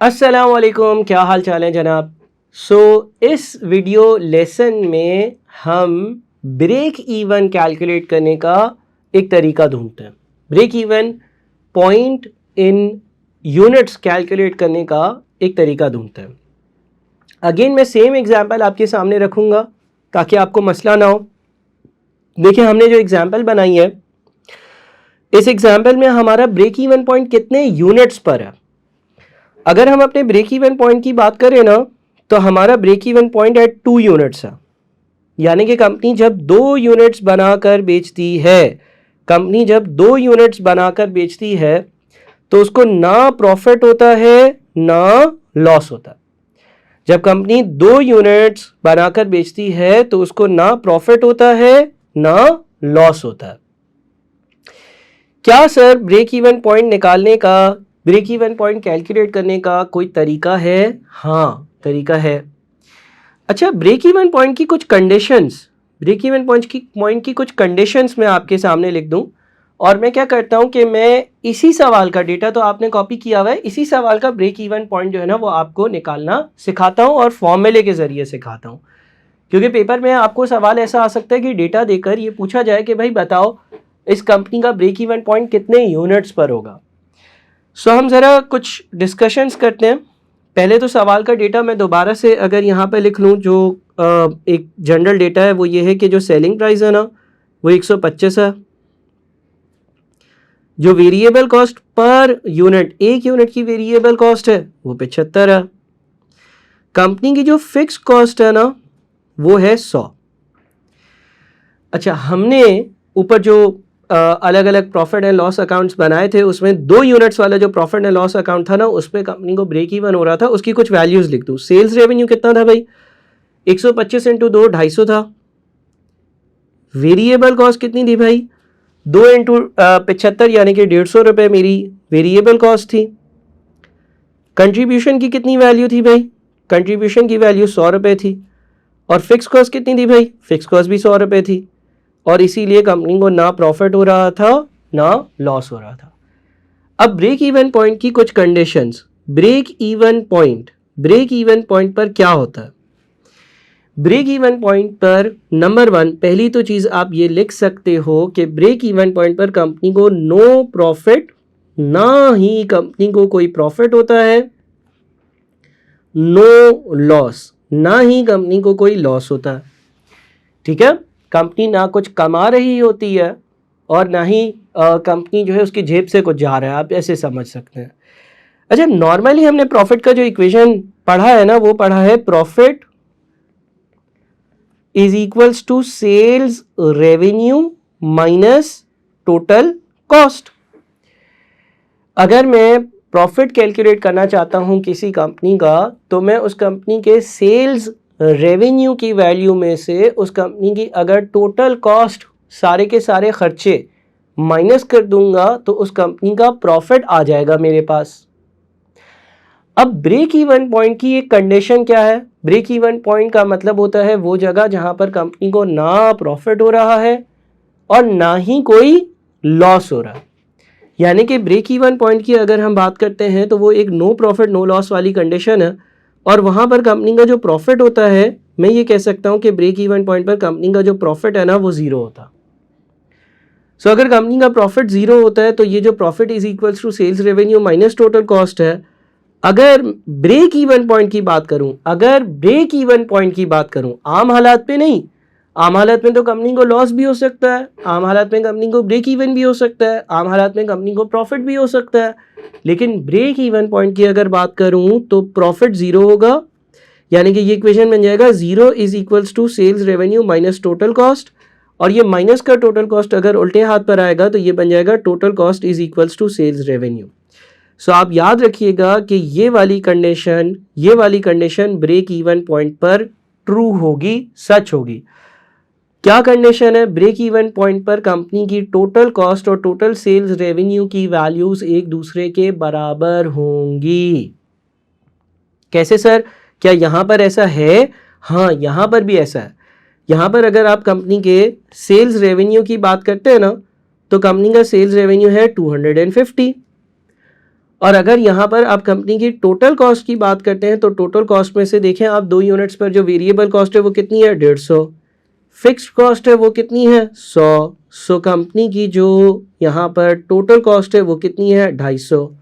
अस्सलाम वालेकुम, क्या हाल चाल है जनाब। इस वीडियो लेसन में हम ब्रेक इवन कैलकुलेट करने का एक तरीका ढूंढते हैं। Break even point in units calculate करने का एक तरीका ढूंढते हैं। अगेन मैं सेम एग्जांपल आपके सामने रखूंगा ताकि आपको मसला ना हो। देखिए, हमने जो एग्जांपल बनाई है, इस एग्जांपल में हमारा ब्रेक इवन पॉइंट कितने यूनिट्स पर है। अगर हम अपने ब्रेक इवन पॉइंट की बात करें ना, तो हमारा break even point at 2 units है। यानी कि कंपनी जब 2 यूनिट्स बनाकर बेचती है, कंपनी जब 2 यूनिट्स बनाकर बेचती है तो उसको ना प्रॉफिट होता है ना लॉस होता है। जब कंपनी 2 यूनिट्स बनाकर बेचती है तो उसको ना प्रॉफिट होता है ना लॉस होता है। क्या सर ब्रेक इवन पॉइंट निकालने का, ब्रेक इवन पॉइंट कैलकुलेट करने का कोई तरीका है? हाँ, तरीका है। अच्छा, ब्रेक इवन पॉइंट की कुछ कंडीशंस, ब्रेक इवन पॉइंट की कुछ कंडीशंस मैं आपके सामने लिख दूं। और मैं क्या करता हूं कि मैं इसी सवाल का डेटा तो आपने कॉपी किया हुआ है, इसी सवाल का ब्रेक इवन पॉइंट जो है ना वो आपको निकालना सिखाता हूं और फॉर्मूले के जरिए सिखाता हूं। क्योंकि पेपर में आपको सवाल ऐसा आ सकता है कि डेटा देकर ये पूछा जाए कि भाई बताओ इस कंपनी का ब्रेक इवन पॉइंट कितने यूनिट्स पर होगा। हम ज़रा कुछ डिस्कशंस करते हैं। पहले तो सवाल का डेटा मैं दोबारा से अगर यहाँ पे लिख लूँ, जो एक जनरल डेटा है वो ये है कि जो सेलिंग प्राइस है ना वो 125 है। जो वेरिएबल कॉस्ट पर यूनिट, एक यूनिट की वेरिएबल कॉस्ट है वो 75 है। कंपनी की जो फिक्स कॉस्ट है ना वो है 100। अच्छा, हमने ऊपर जो अलग अलग प्रॉफिट एंड लॉस अकाउंट्स बनाए थे, उसमें 2 यूनिट्स वाला जो प्रॉफिट एंड लॉस अकाउंट था ना, उसमें कंपनी को ब्रेक इवन हो रहा था। उसकी कुछ वैल्यूज लिख दूं। सेल्स रेवेन्यू कितना था भाई? 125 इंटू 2 250 था। वेरिएबल कॉस्ट कितनी थी भाई? 2 इंटू 75 यानी कि 150 रुपये मेरी वेरिएबल कॉस्ट थी। कंट्रीब्यूशन की कितनी वैल्यू थी भाई? कंट्रीब्यूशन की वैल्यू 100 रुपये थी। और फिक्स कॉस्ट कितनी थी भाई? फिक्स कॉस्ट भी 100 रुपये थी। और इसीलिए कंपनी को ना प्रॉफिट हो रहा था ना लॉस हो रहा था। अब ब्रेक इवन पॉइंट की कुछ कंडीशंस। ब्रेक इवन पॉइंट पर क्या होता है? ब्रेक इवन पॉइंट पर नंबर 1, पहली तो चीज आप ये लिख सकते हो कि ब्रेक इवन पॉइंट पर कंपनी को नो प्रॉफिट, ना ही कंपनी को कोई प्रॉफिट होता है, नो लॉस, ना ही कंपनी को कोई लॉस होता है। ठीक है, कंपनी ना कुछ कमा रही होती है और ना ही कंपनी जो है उसकी जेब से कुछ जा रहा है, आप ऐसे समझ सकते हैं। अच्छा, नॉर्मली हमने प्रॉफिट का जो इक्वेशन पढ़ा है ना वो पढ़ा है profit is equals to sales revenue minus total cost. अगर मैं प्रॉफिट कैलकुलेट करना चाहता हूं किसी कंपनी का, तो मैं उस कंपनी के सेल्स रेवेन्यू की वैल्यू में से उस कंपनी की अगर टोटल कॉस्ट, सारे के सारे खर्चे माइनस कर दूंगा तो उस कंपनी का प्रॉफिट आ जाएगा मेरे पास। अब ब्रेक इवन पॉइंट की एक कंडीशन क्या है? ब्रेक इवन पॉइंट का मतलब होता है वो जगह जहां पर कंपनी को ना प्रॉफिट हो रहा है और ना ही कोई लॉस हो रहा है। यानी कि ब्रेक इवन पॉइंट की अगर हम बात करते हैं तो वो एक नो प्रॉफिट नो लॉस वाली कंडीशन है। और वहां पर कंपनी का जो प्रॉफिट होता है, मैं ये कह सकता हूं कि ब्रेक इवन पॉइंट पर कंपनी का जो प्रॉफिट है ना वो 0 होता। अगर कंपनी का प्रॉफिट 0 होता है तो ये जो profit is equals to sales revenue minus total cost है। अगर ब्रेक इवन पॉइंट की बात करूं, आम हालात पे नहीं, आम हालात में तो कंपनी को लॉस भी हो सकता है, आम हालात में कंपनी को ब्रेक इवन भी हो सकता है, आम हालात में कंपनी को प्रॉफिट भी हो सकता है। लेकिन ब्रेक इवन पॉइंट की अगर बात करूं तो प्रॉफिट 0 होगा। यानी कि ये इक्वेशन बन जाएगा 0 is equals to sales revenue minus total cost. और ये माइनस का टोटल कॉस्ट अगर उल्टे हाथ पर आएगा तो ये बन जाएगा total cost is equals to sales revenue. आप याद रखिएगा कि ये वाली कंडीशन ब्रेक इवन पॉइंट पर ट्रू होगी, सच होगी। क्या कंडीशन है? ब्रेक इवन पॉइंट पर कंपनी की टोटल कॉस्ट और टोटल सेल्स रेवेन्यू की वैल्यूज एक दूसरे के बराबर होंगी। कैसे सर? क्या यहां पर ऐसा है? हाँ, यहां पर भी ऐसा है। यहां पर अगर आप कंपनी के सेल्स रेवेन्यू की बात करते हैं ना, तो कंपनी का सेल्स रेवेन्यू है 250 और अगर यहाँ पर आप कंपनी की टोटल कॉस्ट की बात करते हैं तो टोटल कॉस्ट में से देखें आप 2 यूनिट्स पर जो वेरिएबल कॉस्ट है वो कितनी है 150, फिक्स्ड कॉस्ट है वो कितनी है 100। सो कंपनी की जो यहाँ पर टोटल कॉस्ट है वो कितनी है 250।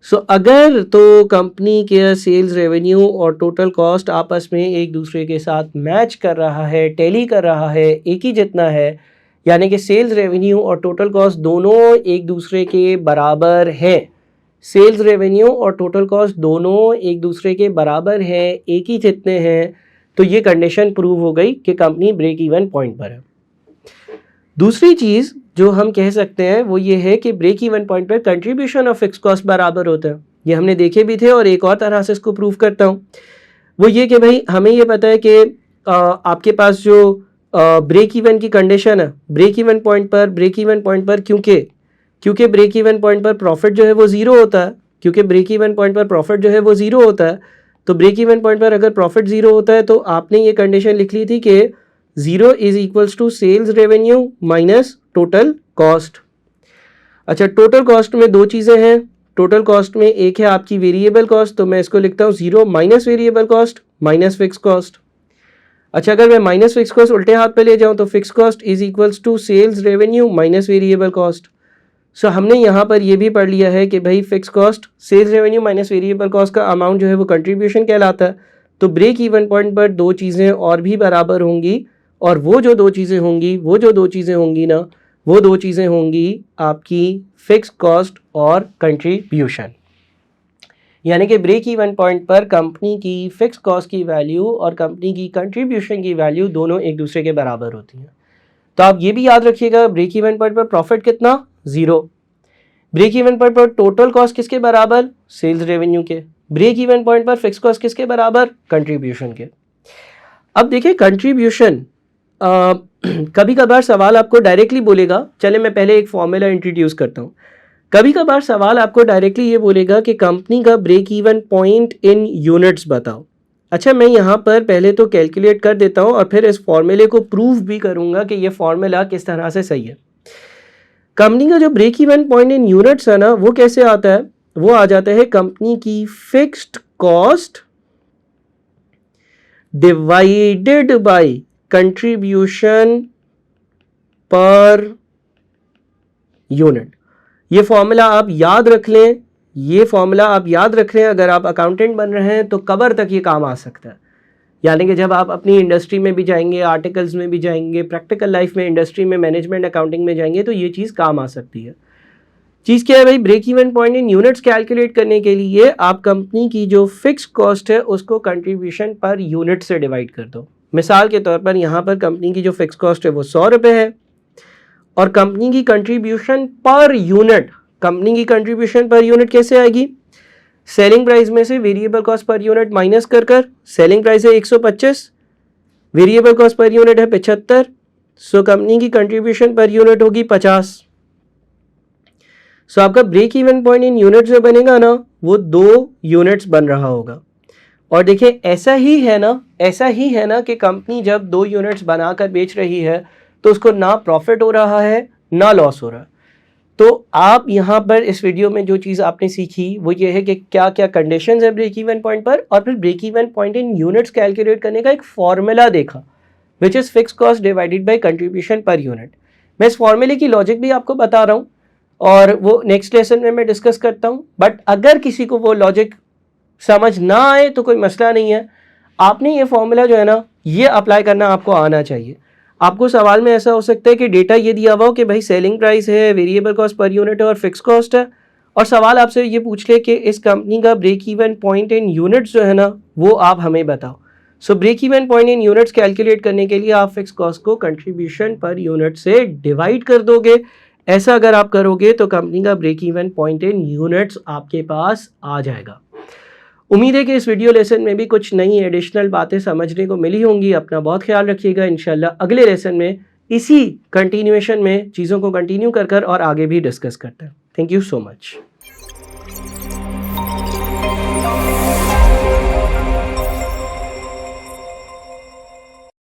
सो अगर तो कंपनी के सेल्स रेवेन्यू और टोटल कॉस्ट आपस में एक दूसरे के साथ मैच कर रहा है, टैली कर रहा है, एक ही जितना है, यानी कि सेल्स रेवेन्यू और टोटल कॉस्ट दोनों एक दूसरे के बराबर है, सेल्स रेवेन्यू और टोटल कॉस्ट दोनों एक दूसरे के बराबर हैं, एक ही जितने हैं, तो ये कंडीशन प्रूव हो गई कि कंपनी ब्रेक इवन पॉइंट पर है। दूसरी चीज़ जो हम कह सकते हैं वो ये है कि ब्रेक इवन पॉइंट पर कंट्रीब्यूशन और फिक्स कॉस्ट बराबर होता है। ये हमने देखे भी थे और एक और तरह से इसको प्रूव करता हूँ, वो ये कि भाई हमें ये पता है कि आपके पास जो ब्रेक इवन की कंडीशन है, ब्रेक इवन पॉइंट पर क्योंकि ब्रेक इवन पॉइंट पर प्रॉफिट जो है वो ज़ीरो होता है, क्योंकि ब्रेक इवन पॉइंट पर प्रॉफिट जो है वो ज़ीरो होता है, तो ब्रेक इवन पॉइंट पर अगर प्रॉफिट ज़ीरो होता है तो आपने ये कंडीशन लिख ली थी कि 0 is equals to sales revenue minus total cost. अच्छा, टोटल कॉस्ट में दो चीज़ें हैं। टोटल कॉस्ट में एक है आपकी वेरिएबल कॉस्ट, तो मैं इसको लिखता हूँ 0 minus variable cost minus fix cost. अच्छा, अगर मैं माइनस फिक्स कॉस्ट उल्टे हाथ पे ले जाऊँ तो fix cost is equals to sales revenue minus variable cost. So हमने यहाँ पर ये भी पढ़ लिया है कि भाई fix cost sales revenue minus variable cost का अमाउंट जो है वो कंट्रीब्यूशन कहलाता है। तो ब्रेक इवन पॉइंट पर दो चीज़ें और भी बराबर होंगी, और वो जो दो चीज़ें होंगी ना, वो दो चीज़ें होंगी आपकी फिक्स कॉस्ट और कंट्रीब्यूशन। यानी कि ब्रेक इवन पॉइंट पर कंपनी की फिक्स कॉस्ट की वैल्यू और कंपनी की कंट्रीब्यूशन की वैल्यू दोनों एक दूसरे के बराबर होती हैं। तो आप ये भी याद रखिएगा, ब्रेक इवन पॉइंट पर प्रॉफिट कितना 0, ब्रेक इवन पॉइंट पर टोटल कॉस्ट किसके बराबर सेल्स रेवेन्यू के, ब्रेक इवन पॉइंट पर फिक्स कॉस्ट किसके बराबर कंट्रीब्यूशन के। अब देखिए कंट्रीब्यूशन कभी कभार सवाल आपको डायरेक्टली बोलेगा, चले मैं पहले एक फॉर्मूला इंट्रोड्यूस करता हूँ। कभी कभार सवाल आपको डायरेक्टली ये बोलेगा कि कंपनी का break even point in units बताओ। अच्छा, मैं यहाँ पर पहले तो कैलकुलेट कर देता हूँ और फिर इस फॉर्मूले को प्रूव भी करूँगा कि ये फॉर्मूला किस तरह से सही है। कंपनी का जो break even point in units है ना, वो कैसे आता है, वो आ जाता है कंपनी की fixed cost divided by contribution per unit. ये फॉर्मूला आप याद रख लें, अगर आप अकाउंटेंट बन रहे हैं तो कबर तक ये काम आ सकता है। यानी कि जब आप अपनी इंडस्ट्री में भी जाएंगे, आर्टिकल्स में भी जाएंगे, प्रैक्टिकल लाइफ में इंडस्ट्री में मैनेजमेंट अकाउंटिंग में जाएंगे तो ये चीज़ काम आ सकती है। चीज़ क्या है भाई, break even point in units calculate करने के लिए आप कंपनी की जो फिक्स कॉस्ट है उसको कंट्रीब्यूशन पर यूनिट से डिवाइड कर दो। मिसाल के तौर पर यहाँ पर कंपनी की जो फिक्स कॉस्ट है वो 100 रुपये है और कंपनी की कंट्रीब्यूशन पर यूनिट कैसे आएगी, सेलिंग प्राइस में से वेरिएबल कॉस्ट पर यूनिट माइनस कर सेलिंग प्राइस है 125, वेरिएबल कॉस्ट पर यूनिट है 75, सो कंपनी की कंट्रीब्यूशन पर यूनिट होगी 50। सो आपका break even point in unit जो बनेगा ना वो 2 यूनिट्स बन रहा होगा। और देखिए ऐसा ही है ना कि कंपनी जब 2 यूनिट्स बनाकर बेच रही है तो उसको ना प्रॉफिट हो रहा है ना लॉस हो रहा है। तो आप यहाँ पर इस वीडियो में जो चीज़ आपने सीखी वो ये है कि क्या क्या कंडीशंस है ब्रेक इवन पॉइंट पर, और फिर break even point in units calculate करने का एक फॉर्मूला देखा which is fix cost divided by contribution per unit. मैं इस फॉर्मूले की लॉजिक भी आपको बता रहा हूँ और वो नेक्स्ट लेसन में मैं डिस्कस करता हूँ। बट अगर किसी को वो लॉजिक समझ ना आए तो कोई मसला नहीं है, आपने ये फॉर्मूला जो है ना ये अप्लाई करना आपको आना चाहिए। आपको सवाल में ऐसा हो सकता है कि डेटा ये दिया हुआ हो कि भाई सेलिंग प्राइस है, वेरिएबल कॉस्ट पर यूनिट है और फिक्स कॉस्ट है, और सवाल आपसे ये पूछ ले कि इस कंपनी का break even point in units जो है ना वो आप हमें बताओ। So break even point in units calculate करने के लिए आप फिक्स कॉस्ट को कंट्रीब्यूशन पर यूनिट से डिवाइड कर दोगे। ऐसा अगर आप करोगे तो कंपनी का break even point in units आपके पास आ जाएगा। उम्मीद है कि इस वीडियो लेसन में भी कुछ नई एडिशनल बातें समझने को मिली होंगी। अपना बहुत ख्याल रखिएगा। इंशाल्लाह अगले लेसन में इसी कंटिन्यूएशन में चीज़ों को कंटिन्यू कर और आगे भी डिस्कस करते हैं। Thank you so much.